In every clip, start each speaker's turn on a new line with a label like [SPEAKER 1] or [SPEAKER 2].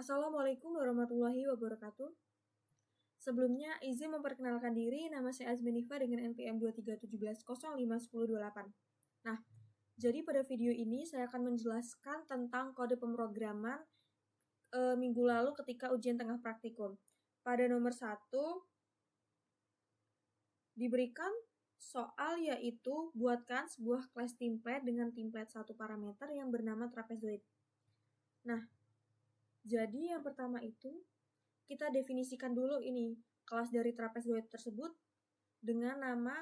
[SPEAKER 1] Assalamualaikum warahmatullahi wabarakatuh. Sebelumnya, izin memperkenalkan diri, nama saya Azminifa dengan NPM 23711051028. Nah, jadi pada video ini saya akan menjelaskan tentang kode pemrograman minggu lalu ketika ujian tengah praktikum. Pada nomor 1, diberikan soal yaitu buatkan sebuah kelas template dengan template satu parameter yang bernama trapezoid. Nah, jadi yang pertama itu kita definisikan dulu ini kelas dari trapezoid tersebut dengan nama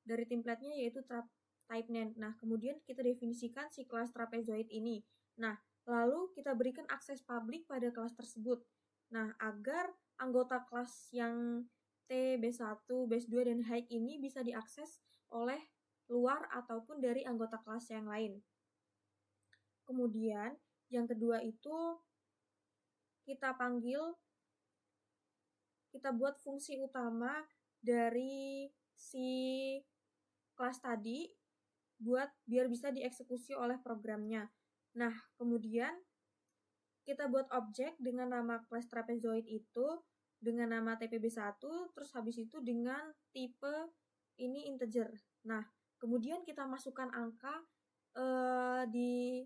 [SPEAKER 1] dari templatenya yaitu type name. Nah, kemudian kita definisikan si kelas trapezoid ini. Nah, lalu kita berikan akses publik pada kelas tersebut. Nah, agar anggota kelas yang T, B1, B2, dan height ini bisa diakses oleh luar ataupun dari anggota kelas yang lain. Kemudian, yang kedua itu kita buat fungsi utama dari si kelas tadi biar bisa dieksekusi oleh programnya. Nah, kemudian kita buat objek dengan nama kelas trapezoid itu dengan nama TPB1, terus habis itu dengan tipe ini integer. Nah, kemudian kita masukkan angka di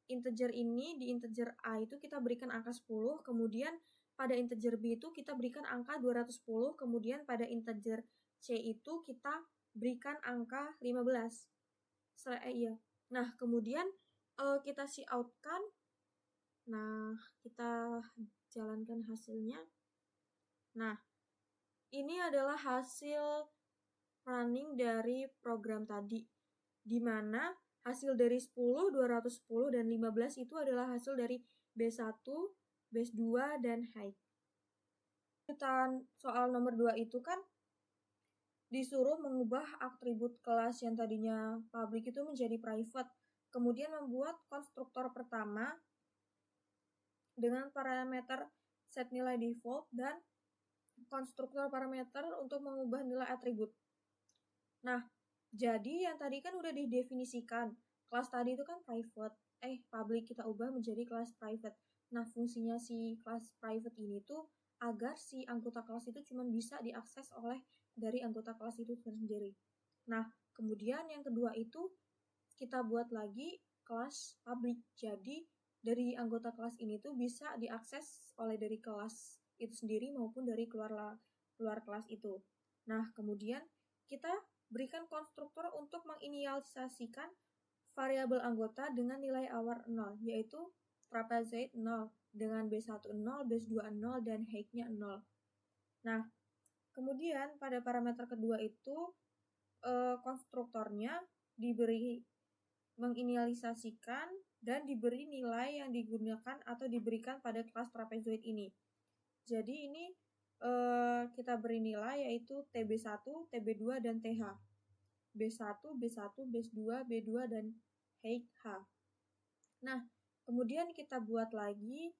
[SPEAKER 1] integer ini, di integer A itu kita berikan angka 10, kemudian pada integer B itu kita berikan angka 210, kemudian pada integer C itu kita berikan angka 15. Iya. Nah, kemudian kita cout-kan. Nah, kita jalankan hasilnya. Nah, ini adalah hasil running dari program tadi, di mana hasil dari 10, 210, dan 15 itu adalah hasil dari B1, B2, dan height. Soal nomor 2 itu kan disuruh mengubah atribut kelas yang tadinya public itu menjadi private, kemudian membuat konstruktor pertama dengan parameter set nilai default dan konstruktor parameter untuk mengubah nilai atribut. Nah, jadi yang tadi kan udah didefinisikan. Kelas tadi itu kan public kita ubah menjadi kelas private. Nah, fungsinya si kelas private ini tuh agar si anggota kelas itu cuma bisa diakses oleh dari anggota kelas itu sendiri. Nah, kemudian yang kedua itu kita buat lagi kelas public. Jadi, dari anggota kelas ini tuh bisa diakses oleh dari kelas itu sendiri maupun dari keluar kelas itu. Nah, kemudian kita berikan konstruktor untuk menginisialisasikan variabel anggota dengan nilai awal 0, yaitu trapezoid 0 dengan B1 0, B2 0, dan height-nya 0. Nah, kemudian pada parameter kedua itu konstruktornya diberi menginisialisasikan dan diberi nilai yang digunakan atau diberikan pada kelas trapezoid ini. Jadi ini kita beri nilai yaitu TB1, TB2, dan TH. B1, B1, B2, B2, dan height H. Nah, kemudian kita buat lagi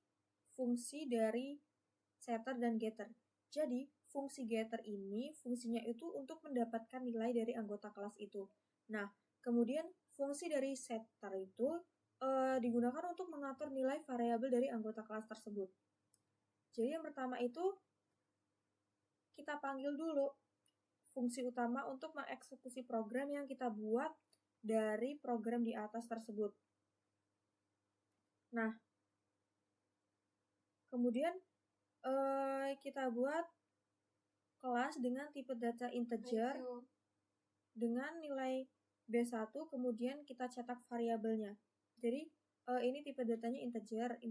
[SPEAKER 1] fungsi dari setter dan getter. Jadi, fungsi getter ini fungsinya itu untuk mendapatkan nilai dari anggota kelas itu. Nah, kemudian fungsi dari setter itu digunakan untuk mengatur nilai variabel dari anggota kelas tersebut. Jadi yang pertama itu kita panggil dulu fungsi utama untuk mengeksekusi program yang kita buat dari program di atas tersebut. Nah, kemudian kita buat kelas dengan tipe data integer dengan nilai B1, kemudian kita cetak variabelnya. Jadi ini tipe datanya integer,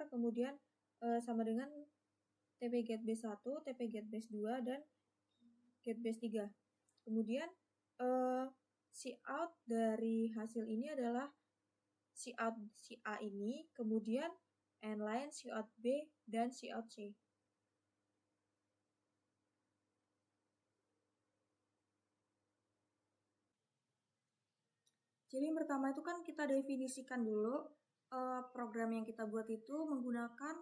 [SPEAKER 1] kemudian sama dengan tpget B1, tpget B2, dan get B3. Kemudian cout dari hasil ini adalah cout si A ini, kemudian inline cout B, dan cout C. Jadi yang pertama itu kan kita definisikan dulu program yang kita buat itu menggunakan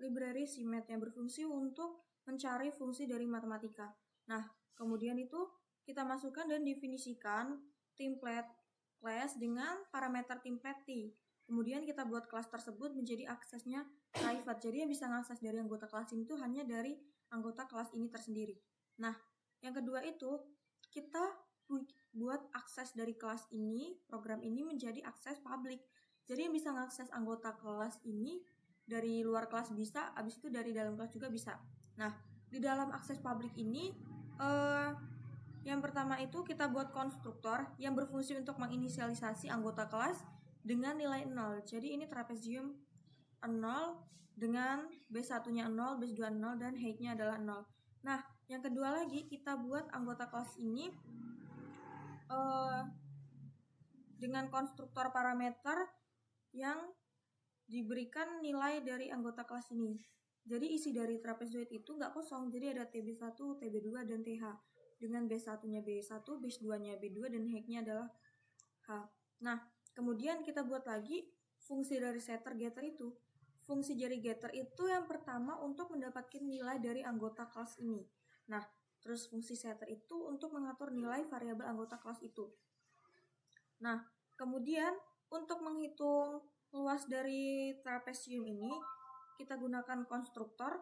[SPEAKER 1] library CMath yang berfungsi untuk mencari fungsi dari matematika. Nah, kemudian itu kita masukkan dan definisikan template class dengan parameter template T. Kemudian kita buat kelas tersebut menjadi aksesnya private. Jadi yang bisa mengakses dari anggota kelas ini itu hanya dari anggota kelas ini tersendiri. Nah, yang kedua itu kita buat akses dari kelas ini, program ini menjadi akses publik. Jadi yang bisa mengakses anggota kelas ini dari luar kelas bisa, habis itu dari dalam kelas juga bisa. Nah, di dalam akses publik ini yang pertama itu kita buat konstruktor yang berfungsi untuk menginisialisasi anggota kelas dengan nilai 0. Jadi ini trapezium 0 dengan B1-nya 0, B2 0, dan height-nya adalah 0. Nah, yang kedua lagi kita buat anggota kelas ini dengan konstruktor parameter yang diberikan nilai dari anggota kelas ini. Jadi isi dari trapezoid itu nggak kosong, jadi ada TB1, TB2, dan TH. Dengan B1-nya B1, B2-nya B2, dan height-nya adalah H. Nah, kemudian kita buat lagi fungsi dari setter getter itu. Fungsi dari getter itu yang pertama untuk mendapatkan nilai dari anggota kelas ini. Nah, terus fungsi setter itu untuk mengatur nilai variabel anggota kelas itu. Nah, kemudian untuk menghitung luas dari trapezium ini, kita gunakan konstruktor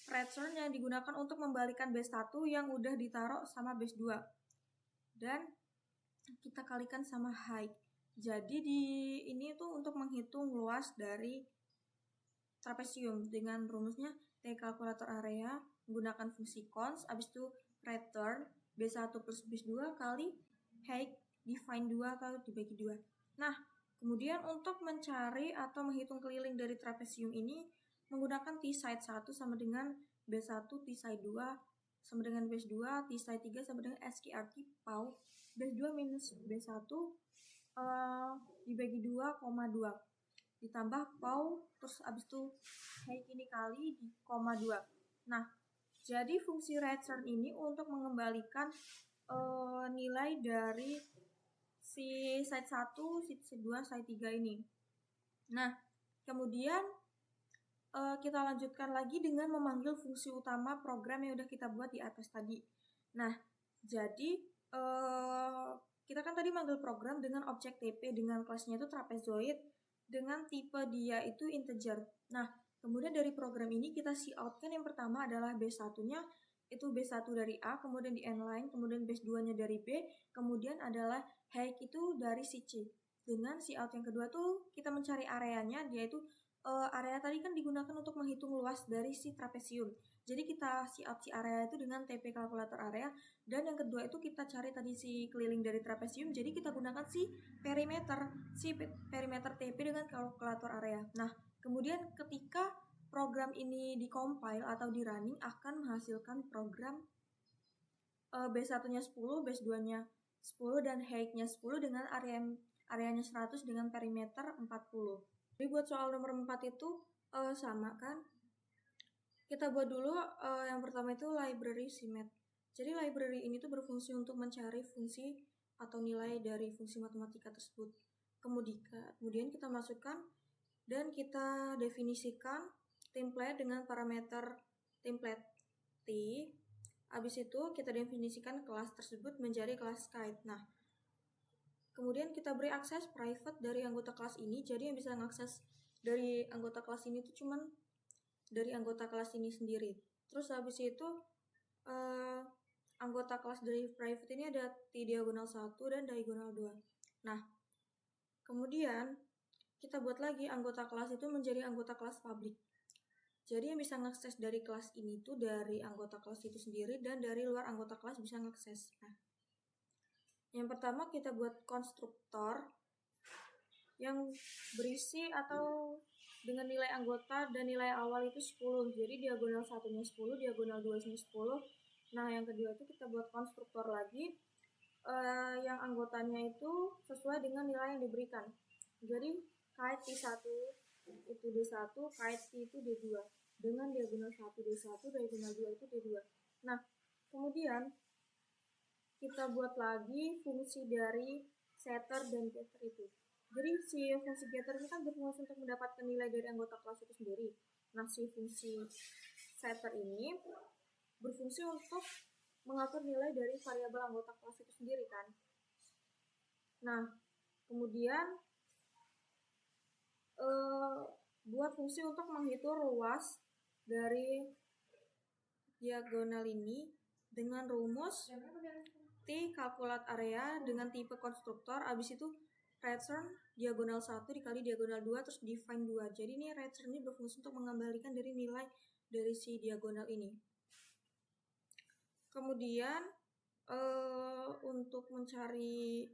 [SPEAKER 1] return yang digunakan untuk membalikan base 1 yang udah ditaruh sama base 2. Dan kita kalikan sama height. Jadi ini tuh untuk menghitung luas dari trapezium dengan rumusnya T kalkulator area menggunakan fungsi cons, habis itu return B1 plus B2 kali height divine 2 atau dibagi 2. Nah, kemudian untuk mencari atau menghitung keliling dari trapezium ini menggunakan T-side 1 sama dengan B1, T-side 2 sama dengan base 2, T-side 3 sama dengan SQRT PAU base 2 minus B1 dibagi 2, 2 ditambah PAU terus abis itu height ini kali di koma 2. Nah, jadi fungsi return ini untuk mengembalikan nilai dari si side 1, side 2, side 3 ini. Nah, kemudian kita lanjutkan lagi dengan memanggil fungsi utama program yang udah kita buat di atas tadi. Nah, jadi kita kan tadi manggil program dengan objek TP dengan kelasnya itu trapezoid dengan tipe dia itu integer. Nah, kemudian dari program ini kita cout kan yang pertama adalah B1-nya itu B1 dari A, kemudian di N-line, kemudian base 2-nya dari B, kemudian adalah height itu dari si C. Dengan cout yang kedua tuh kita mencari areanya, dia itu area tadi kan digunakan untuk menghitung luas dari si trapezium. Jadi kita cout si area itu dengan TP kalkulator area, dan yang kedua itu kita cari tadi si keliling dari trapezium. Jadi kita gunakan si perimeter TP dengan kalkulator area. Nah, kemudian ketika program ini di-compile atau di-running akan menghasilkan program B1-nya 10, base 2-nya 10, dan height-nya 10 dengan areanya 100 dengan perimeter 40. Jadi buat soal nomor 4 itu sama kan. Kita buat dulu yang pertama itu library CMath. Jadi library ini tuh berfungsi untuk mencari fungsi atau nilai dari fungsi matematika tersebut. Kemudian kita masukkan dan kita definisikan template dengan parameter template T. Habis itu kita definisikan kelas tersebut menjadi kelas kite. Nah, kemudian kita beri akses private dari anggota kelas ini. Jadi yang bisa mengakses dari anggota kelas ini itu cuman dari anggota kelas ini sendiri. Terus habis itu anggota kelas dari private ini ada T diagonal 1 dan diagonal 2. Nah, kemudian kita buat lagi anggota kelas itu menjadi anggota kelas public. Jadi yang bisa mengakses dari kelas ini tuh dari anggota kelas itu sendiri dan dari luar anggota kelas bisa mengakses. Nah, yang pertama kita buat konstruktor yang berisi atau dengan nilai anggota dan nilai awal itu 10. Jadi diagonal 1-nya 10, diagonal 2-nya 10. Nah, yang kedua itu kita buat konstruktor lagi yang anggotanya itu sesuai dengan nilai yang diberikan. Jadi kite T1 itu D1, kite T itu D2 dengan diagonal 1 D1, diagonal 2 itu D2. Nah, kemudian kita buat lagi fungsi dari setter dan getter itu. Jadi si fungsi getter ini kan berfungsi untuk mendapatkan nilai dari anggota kelas itu sendiri. Nah, si fungsi setter ini berfungsi untuk mengatur nilai dari variabel anggota kelas itu sendiri kan. Nah, Kemudian buat fungsi untuk menghitung ruas dari diagonal ini dengan rumus T kalkulat area dengan tipe konstruktor, abis itu return diagonal 1 dikali diagonal 2 terus define 2. Jadi ini return ini berfungsi untuk mengembalikan dari nilai dari si diagonal ini. Kemudian untuk mencari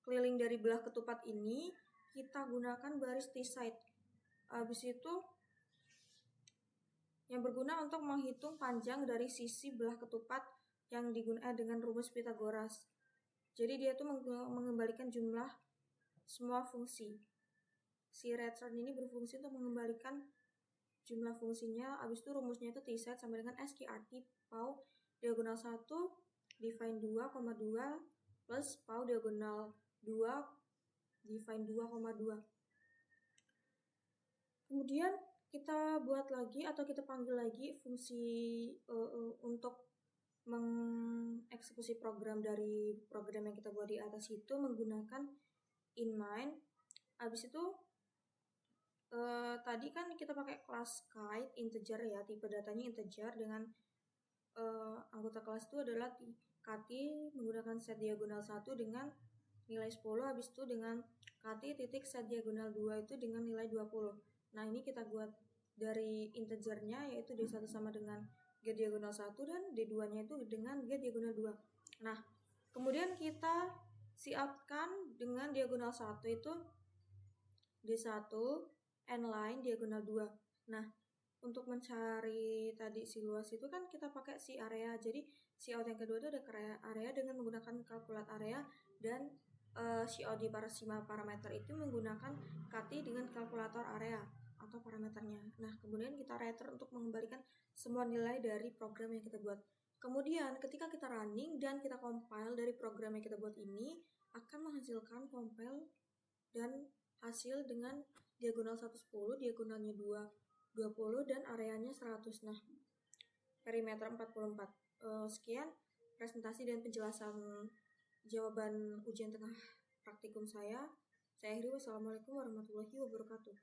[SPEAKER 1] keliling dari belah ketupat ini kita gunakan baris T-side. Abis itu yang berguna untuk menghitung panjang dari sisi belah ketupat yang digunakan dengan rumus Pythagoras. Jadi dia tuh mengembalikan jumlah semua fungsi. Si return ini berfungsi untuk mengembalikan jumlah fungsinya. Abis itu rumusnya itu T-side sama dengan SQRT PAU diagonal 1 define 2,2 plus PAU diagonal 2 define 2,2. Kemudian kita buat lagi atau kita panggil lagi fungsi untuk mengeksekusi program dari program yang kita buat di atas itu menggunakan inline. Habis itu tadi kan kita pakai kelas kite integer ya, tipe datanya integer dengan anggota kelas itu adalah kt menggunakan set diagonal 1 dengan nilai 10, habis itu dengan kt titik set diagonal 2 itu dengan nilai 20. Nah ini kita buat dari integernya yaitu D1 sama dengan G diagonal 1 dan D2 nya itu dengan G diagonal 2. Nah kemudian kita siapkan dengan diagonal 1 itu D1 n-line diagonal 2. Nah untuk mencari tadi si luas itu kan kita pakai si area. Jadi si out yang kedua itu ada area dengan menggunakan kalkulat area, dan si out di parameter itu menggunakan kt dengan kalkulator area atau parameternya. Nah kemudian kita return untuk mengembalikan semua nilai dari program yang kita buat. Kemudian ketika kita running dan kita compile dari program yang kita buat ini akan menghasilkan compile dan hasil dengan diagonal 110, diagonalnya 20 dan areanya 100. Nah, perimeter 44. Sekian presentasi dan penjelasan jawaban ujian tengah praktikum saya. Saya akhiri, wassalamualaikum warahmatullahi wabarakatuh.